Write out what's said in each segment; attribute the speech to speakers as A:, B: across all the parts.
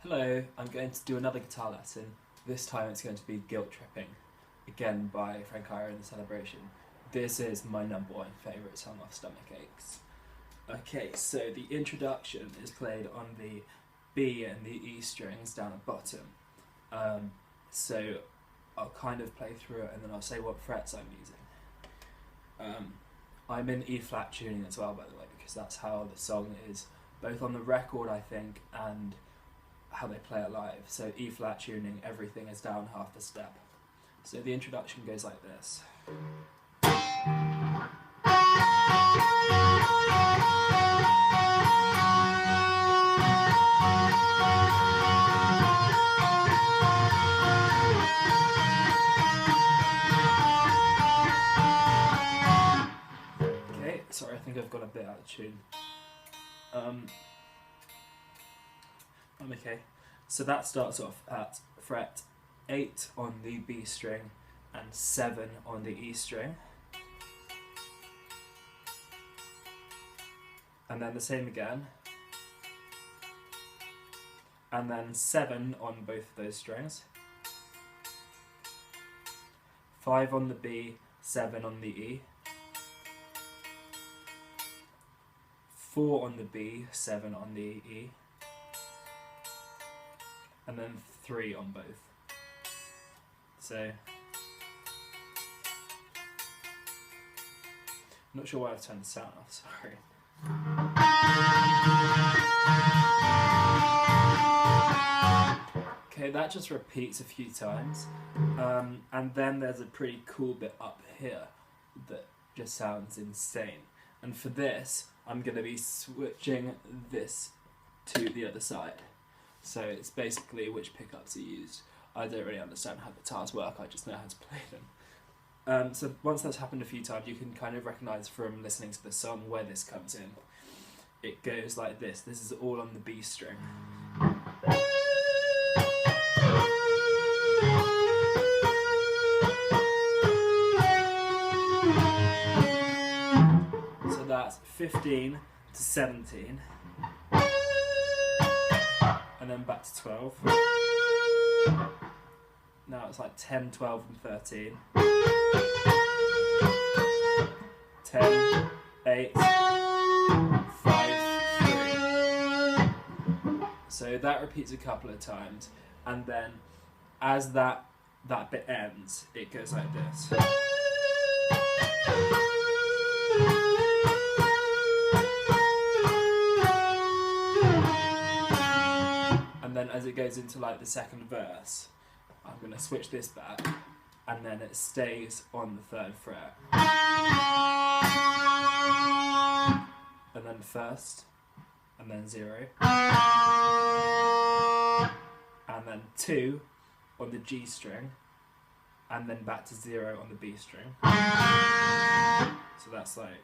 A: Hello, I'm going to do another guitar lesson. This time it's going to be Guilttripping, again by FIATC and the Cellabration. This is my #1 favourite song off Stomachaches. Okay, so the introduction is played on the B and the E strings down at bottom. So I'll kind of play through it and then I'll say what frets I'm using. I'm in E flat tuning as well, by the way, because that's how the song is, both on the record I think and how they play it live. So E flat tuning, everything is down half a step. So the introduction goes like this. Okay, sorry, I think I've got a bit out of tune. Okay, so that starts off at fret 8 on the B string and 7 on the E string. And then the same again. And then 7 on both of those strings. 5 on the B, 7 on the E. 4 on the B, 7 on the E. And then 3 on both. So, I'm not sure why I've turned the sound off, sorry. Okay, that just repeats a few times. And then there's a pretty cool bit up here that just sounds insane. And for this, I'm going to be switching this to the other side. So it's basically which pickups are used. I don't really understand how guitars work, I just know how to play them. So once that's happened a few times, you can kind of recognise from listening to the song where this comes in. It goes like this. This is all on the B string. So that's 15 to 17. And then back to 12. Now it's like 10, 12 and 13. 10, 8, 5, 3. So that repeats a couple of times, and then as that bit ends, it goes like this. And then as it goes into like the second verse, I'm going to switch this back, and then it stays on the 3rd fret. And then first, and then 0. And then 2 on the G string, and then back to 0 on the B string. So that's like...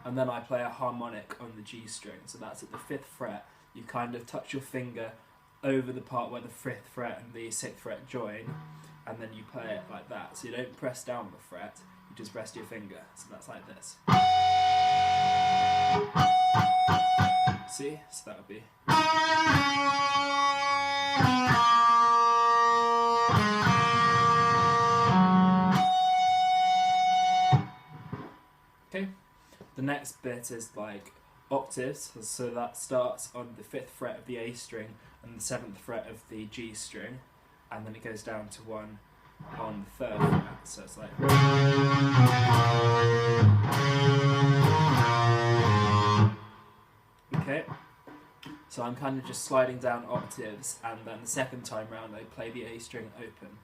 A: And then I play a harmonic on the G string, so that's at the 5th fret. You kind of touch your finger over the part where the 5th fret and the 6th fret join, and then you play it like that. So you don't press down the fret, you just rest your finger. So that's like this. See? So that would be... Okay. The next bit is like octaves, so that starts on the 5th fret of the A string and the 7th fret of the G string, and then it goes down to 1 on the 3rd fret, so it's like... Okay, so I'm kind of just sliding down octaves, and then the second time round I play the A string open.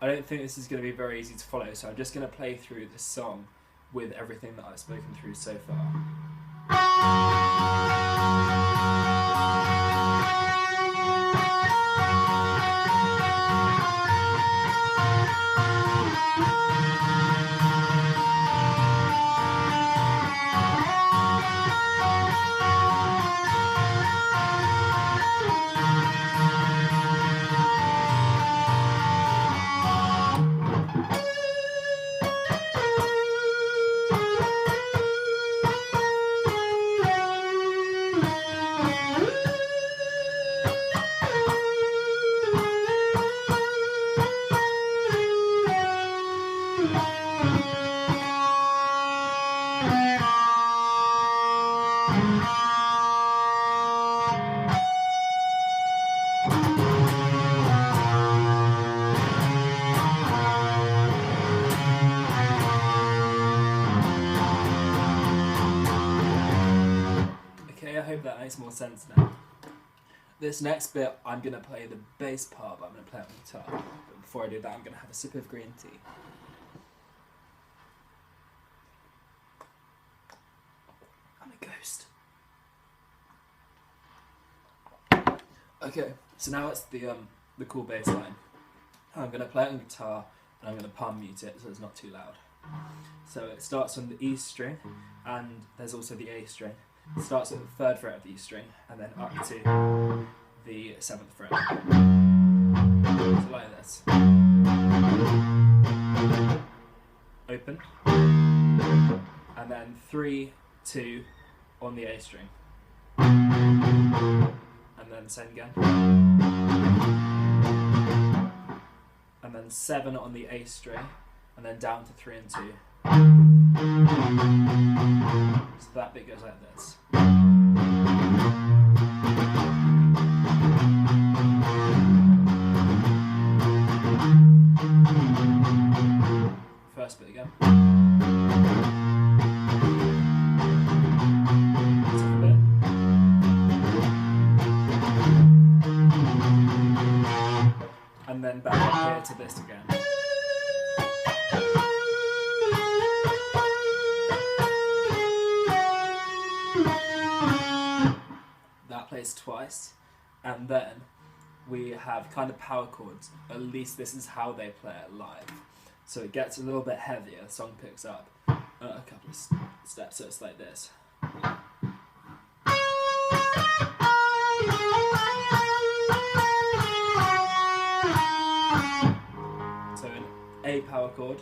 A: I don't think this is going to be very easy to follow, so I'm just going to play through this song with everything that I've spoken through so far. hope that makes more sense now. This next bit, I'm going to play the bass part, but I'm going to play it on guitar. But before I do that, I'm going to have a sip of green tea. I'm a ghost. Okay, so now it's the cool bass line. I'm going to play it on guitar, and I'm going to palm mute it so it's not too loud. So it starts on the E string, and there's also the A string. It starts at the 3rd fret of the E string, and then up to the 7th fret. So like this. Open. And then 3, 2 on the A string. And then same again. And then 7 on the A string, and then down to 3 and 2. So that bit goes like this. First bit again. Second bit. And then back up here to this again. That plays twice, and then we have kind of power chords. At least this is how they play it live. So it gets a little bit heavier, the song picks up a couple of steps, so it's like this. So an A power chord,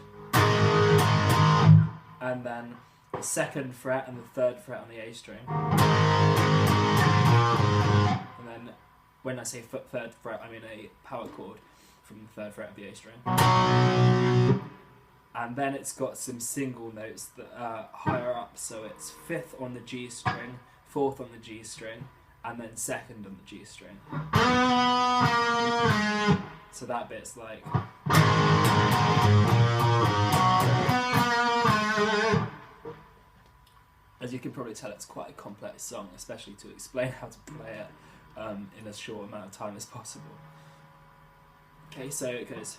A: and then the 2nd fret and the 3rd fret on the A string. And then when I say 3rd fret, I mean a power chord from the 3rd fret of the A string. And then it's got some single notes that are higher up, so it's 5th on the G string, 4th on the G string, and then 2nd on the G string. So that bit's like... As you can probably tell, it's quite a complex song, especially to explain how to play it in as short amount of time as possible. Okay, so it goes.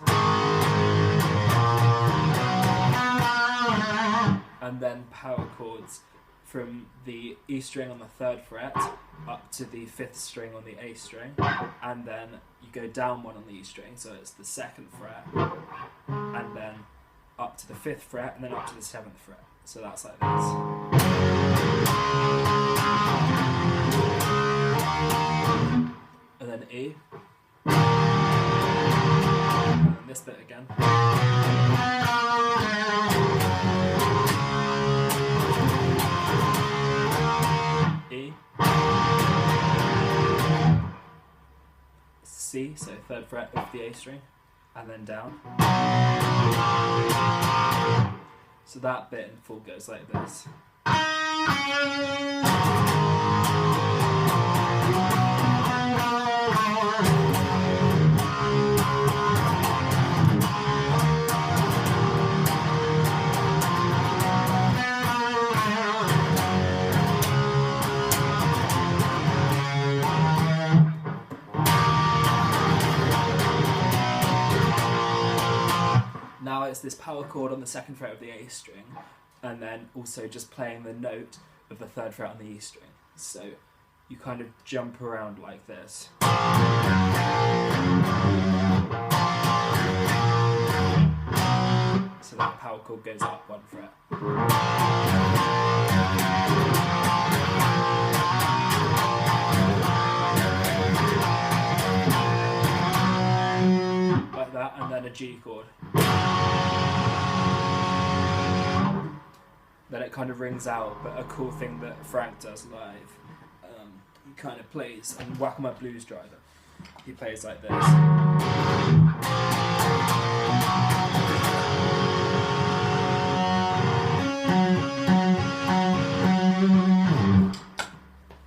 A: And then power chords from the E string on the 3rd fret up to the 5th string on the A string, and then you go down 1 on the E string, so it's the 2nd fret, and then up to the 5th fret, and then up to the 7th fret. So that's like this. And then E. And then this bit again. E. C, so 3rd fret of the A string, and then down. So that bit in full goes like this. Now it's this power chord on the 2nd fret of the A string, and then also just playing the note of the 3rd fret on the E string. So you kind of jump around like this. So that power chord goes up 1 fret. Like that, and then a G chord. Then it kind of rings out, but a cool thing that Frank does live, he kind of plays, and Whack-A-Mole Blues Driver, he plays like this.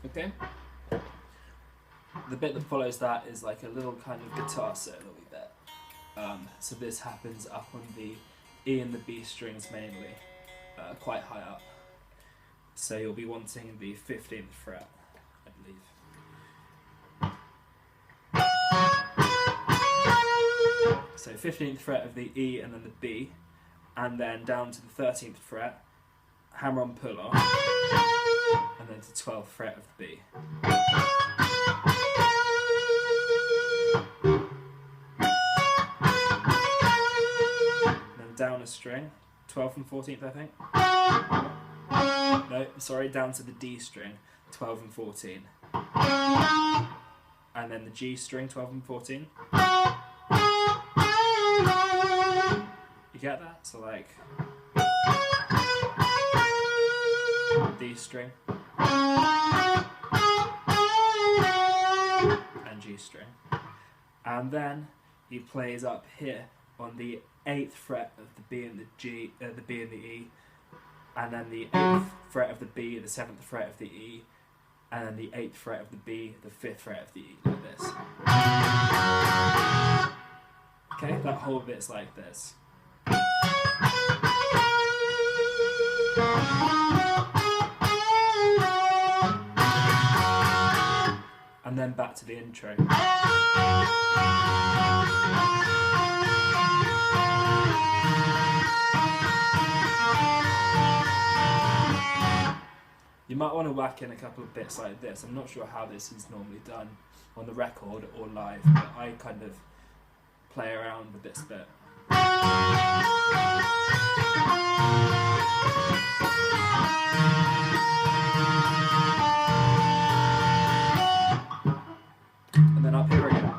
A: Okay? The bit that follows that is like a little kind of guitar solo bit. So this happens up on the E and the B strings mainly. Quite high up, so you'll be wanting the 15th fret, I believe. So 15th fret of the E and then the B, and then down to the 13th fret, hammer on pull off, and then to 12th fret of the B. And then down a string, 12th and 14th I think. No, sorry, down to the D string, 12 and 14. And then the G string, 12 and 14. You get that? So like D string and G string. And then he plays up here on the 8th fret of the B and the G, the B and the E, and then the 8th fret of the B, the 7th fret of the E, and then the 8th fret of the B, the 5th fret of the E, like this. Okay, that whole bit's like this. And then back to the intro. You might want to whack in a couple of bits like this. I'm not sure how this is normally done on the record or live, but I kind of play around with this bit. And then up here again.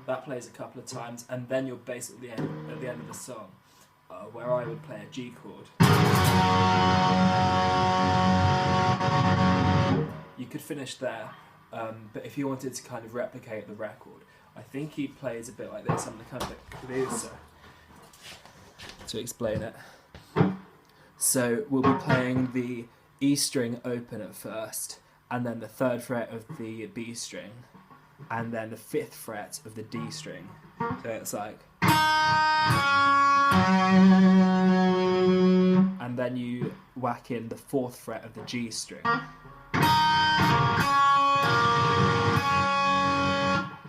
A: That plays a couple of times, and then you're basically at the end of the song, where I would play a G chord. You could finish there, but if you wanted to kind of replicate the record, I think he plays a bit like this. I'm going to kind of producer to explain it. So we'll be playing the E string open at first, and then the 3rd fret of the B string, and then the 5th fret of the D string. So it's like, and then you whack in the 4th fret of the G string. And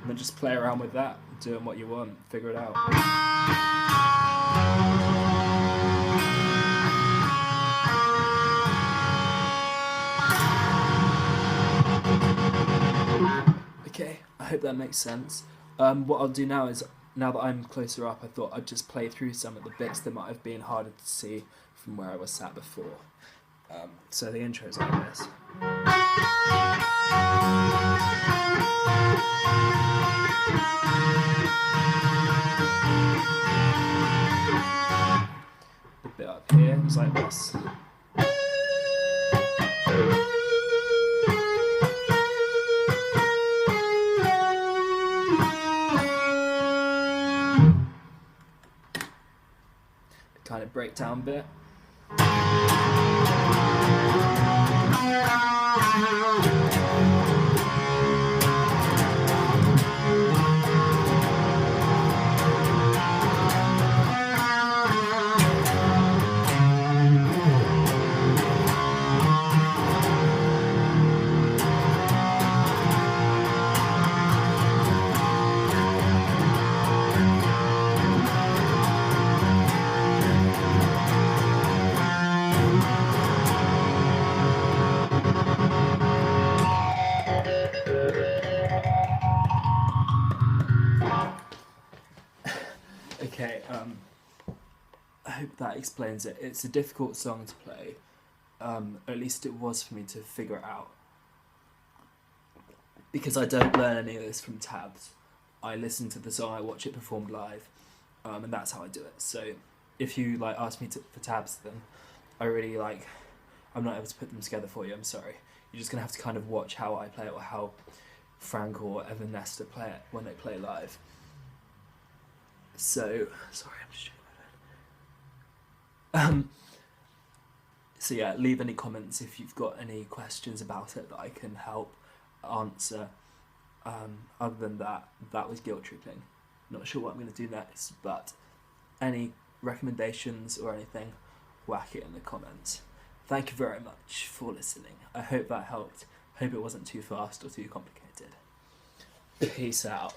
A: then just play around with that, doing what you want, figure it out. Okay, I hope that makes sense. What I'll do now is, now that I'm closer up, I thought I'd just play through some of the bits that might have been harder to see from where I was sat before. So the intro is like this. The bit up here is like this. Kind of breakdown bit. Okay, I hope that explains it. It's a difficult song to play, at least it was for me to figure it out. Because I don't learn any of this from tabs. I listen to the song, I watch it performed live, and that's how I do it. So if you ask me for tabs, then I'm not able to put them together for you, I'm sorry. You're just going to have to kind of watch how I play it, or how Frank or Evan Nesta play it when they play live. So, sorry, I'm just checking my phone. So yeah, leave any comments if you've got any questions about it that I can help answer. Other than that, that was guilt tripping. Not sure what I'm going to do next, but any recommendations or anything, whack it in the comments. Thank you very much for listening. I hope that helped. Hope it wasn't too fast or too complicated. Peace out.